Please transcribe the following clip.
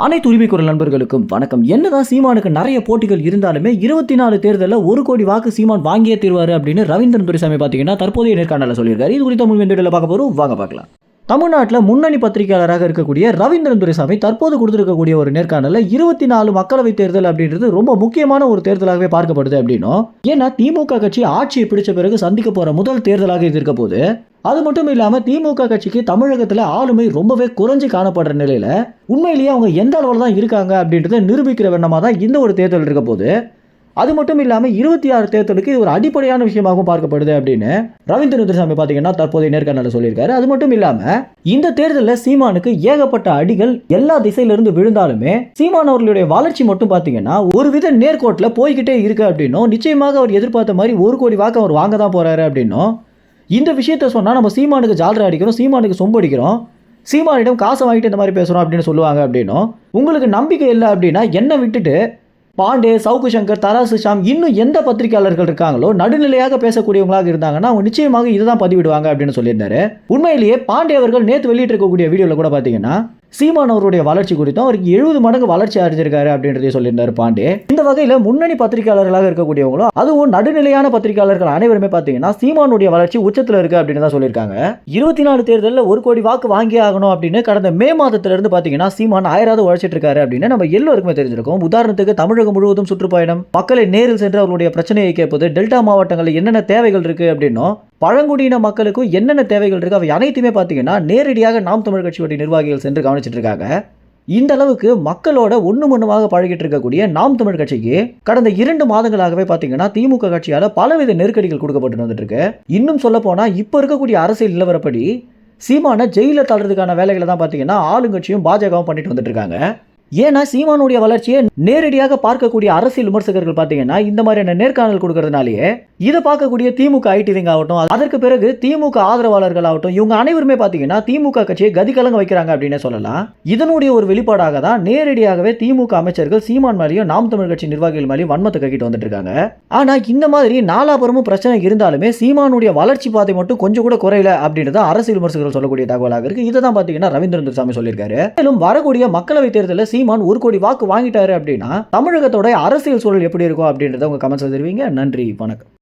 அனைத்து உரிமை குரல் நண்பர்களுக்கும் வணக்கம். என்னதான் சீமானுக்கு நிறைய போட்டிகள் இருந்தாலுமே 24 தேர்தலில் 1 கோடி வாக்கு சீமான் வாங்கியே தீர்வாரு அப்படின்னு ரவீந்திரன் துரைசாமி பார்த்தீங்கன்னா தற்போதைய நேர்காணல சொல்லியிருக்காரு. இது குறித்த முன் வீடியோவில் பார்க்க போறோம், வாங்க பார்க்கலாம். தமிழ்நாட்டில் முன்னணி பத்திரிகையாளராக இருக்கக்கூடிய ரவீந்திரன் துரைசாமி தற்போது கொடுத்திருக்கக்கூடிய ஒரு நேர்காணலில் 24 மக்களவை தேர்தல் அப்படின்றது ரொம்ப முக்கியமான ஒரு தேர்தலாகவே பார்க்கப்படுது அப்படின்னும், ஏன்னா திமுக கட்சி ஆட்சியை பிடிச்ச பிறகு சந்திக்க போற முதல் தேர்தலாக இது இருக்க போது, அது மட்டும் இல்லாம திமுக கட்சிக்கு தமிழகத்துல ஆளுமை ரொம்பவே குறைஞ்சு காணப்படுற நிலையில உண்மையிலேயே அவங்க எந்த அளவில் தான் இருக்காங்க அப்படின்றத நிரூபிக்கிற வண்ணமா தான் இந்த ஒரு தேர்தல் இருக்க போது. அது மட்டும் இல்லாமல் 26 தேர்தலுக்கு இது ஒரு அடிப்படையான விஷயமாகவும் பார்க்கப்படுது அப்படின்னு ரவீந்திரன் துரைசாமி பார்த்தீங்கன்னா தற்போதைய நேர்காணலில் சொல்லியிருக்காரு. அது மட்டும் இல்லாமல் இந்த தேர்தலில் சீமானுக்கு ஏகப்பட்ட அடிகள் எல்லா திசையிலிருந்து விழுந்தாலுமே சீமான் அவர்களுடைய வளர்ச்சி மட்டும் பார்த்தீங்கன்னா ஒரு வித நேர்கோட்டில் போய்கிட்டே இருக்கு அப்படின்னும், நிச்சயமாக அவர் எதிர்பார்த்த மாதிரி 1 கோடி வாக்கு அவர் வாங்க தான் போறாரு அப்படின்னும், இந்த விஷயத்த சொன்னால் நம்ம சீமானுக்கு ஜாலரா அடிக்கிறோம், சீமானுக்கு சொம்பு அடிக்கிறோம், சீமானிடம் காசை வாங்கிட்டு இந்த மாதிரி பேசுகிறோம் அப்படின்னு சொல்லுவாங்க அப்படின்னும், உங்களுக்கு நம்பிக்கை இல்லை அப்படின்னா என்னை விட்டுட்டு பாண்டே, சவுக்கு சங்கர், தராசு ஷாம் இன்னும் எந்த பத்திரிகையாளர்கள் இருக்காங்களோ நடுநிலையாக பேசக்கூடியவங்களாக இருந்தாங்கன்னா அவங்க நிச்சயமாக இதுதான் பதிவிடுவாங்க அப்படின்னு சொல்லியிருந்தாரு. உண்மையிலேயே பாண்டே அவர்கள் நேற்று வெளியிட்டு இருக்கக்கூடிய வீடியோவில் கூட பார்த்தீங்கன்னா சீமான் அவருடைய வளர்ச்சி குறித்தும் அவருக்கு 70 மடங்கு வளர்ச்சி அடைஞ்சிருக்காரு அப்படின்றதையும் சொல்லியிருந்தாரு பாண்டே. இந்த வகையில் முன்னணி பத்திரிகையாளர்களாக இருக்கக்கூடியவங்களும் அதுவும் நடுநிலையான பத்திரிகையாளர்கள் அனைவருமே பார்த்தீங்கன்னா சீமானுடைய வளர்ச்சி உச்சத்தில் இருக்கு அப்படின்னு தான் சொல்லியிருக்காங்க. 24 தேர்தலில் 1 கோடி வாக்கு வாங்கி ஆகணும் அப்படின்னு கடந்த மே மாதத்திலிருந்து பார்த்தீங்கன்னா சீமான் ஆயிராவது உழைச்சிட்டு இருக்காரு அப்படின்னு நம்ம எல்லோருக்குமே தெரிஞ்சிருக்கும். உதாரணத்துக்கு தமிழகம் முழுவதும் சுற்றுப்பயணம், மக்களை நேரில் சென்று அவர்களுடைய பிரச்சனையை கேட்பது, டெல்டா மாவட்டங்களில் என்னென்ன தேவைகள் இருக்கு அப்படின்னும், பழங்குடியின மக்களுக்கும் என்னென்ன தேவைகள் இருக்கு அவை அனைத்துமே பார்த்தீங்கன்னா நேரடியாக நாம் தமிழ் கட்சியுடைய நிர்வாகிகள் சென்று கவனிச்சிட்டு இருக்காங்க. இந்த அளவுக்கு மக்களோட ஒண்ணுமண்ணுமாக பழகிட்டு இருக்கக்கூடிய நாம் தமிழ் கட்சிக்கு கடந்த 2 மாதங்களாகவே பார்த்தீங்கன்னா திமுக கட்சியால பலவித நெருக்கடிகள் கொடுக்கப்பட்டு வந்துட்டு இருக்கு. இன்னும் சொல்ல போனா இப்ப இருக்கக்கூடிய அரசியல் நிலவரப்படி சீமான ஜெயில தள்ளுறதுக்கான வேலைகளை தான் பார்த்தீங்கன்னா ஆளுங்கட்சியும் பாஜகவும் பண்ணிட்டு வந்துட்டு இருக்காங்க. ஏன்னா சீமானுடைய வளர்ச்சியை நேரடியாக பார்க்கக்கூடிய அரசியல் விமர்சகர்கள் பார்த்தீங்கன்னா இந்த மாதிரியான நேர்காணல் கொடுக்கறதுனாலேயே இதை பார்க்கக்கூடிய திமுக ஐடி விங் ஆகட்டும், அதற்கு பிறகு திமுக ஆதரவாளர்கள் ஆகட்டும், இவங்க அனைவருமே பார்த்தீங்கன்னா திமுக கட்சியை கதிகலங்க வைக்கிறாங்க அப்படின்னு சொல்லலாம். இதனுடைய ஒரு வெளிப்பாடாக தான் நேரடியாகவே திமுக அமைச்சர்கள் சீமான் மேலேயும் நாம் தமிழ் கட்சி நிர்வாகிகள் மேலேயும் வன்மத்தை கக்கிட்டு வந்துட்டு இருக்காங்க. ஆனா இந்த மாதிரி நாலாபுரமும் பிரச்சனை இருந்தாலுமே சீமானுடைய வளர்ச்சி பாதை மட்டும் கொஞ்சம் கூட குறையல அப்படின்றத அரசியல் விமர்சகர்கள் சொல்லக்கூடிய தகவலாக இருக்கு. இதை தான் பார்த்தீங்கன்னா ரவீந்திரன் துரைசாமி சொல்லியிருக்காரு. மேலும் வரக்கூடிய மக்களவை தேர்தலில் சீமான் 1 கோடி வாக்கு வாங்கிட்டாரு அப்படின்னா தமிழகத்தோட அரசியல் சூழல் எப்படி இருக்கும் அப்படின்றத உங்க கமெண்ட்ஸ்ல தெரிவிங்க. நன்றி, வணக்கம்.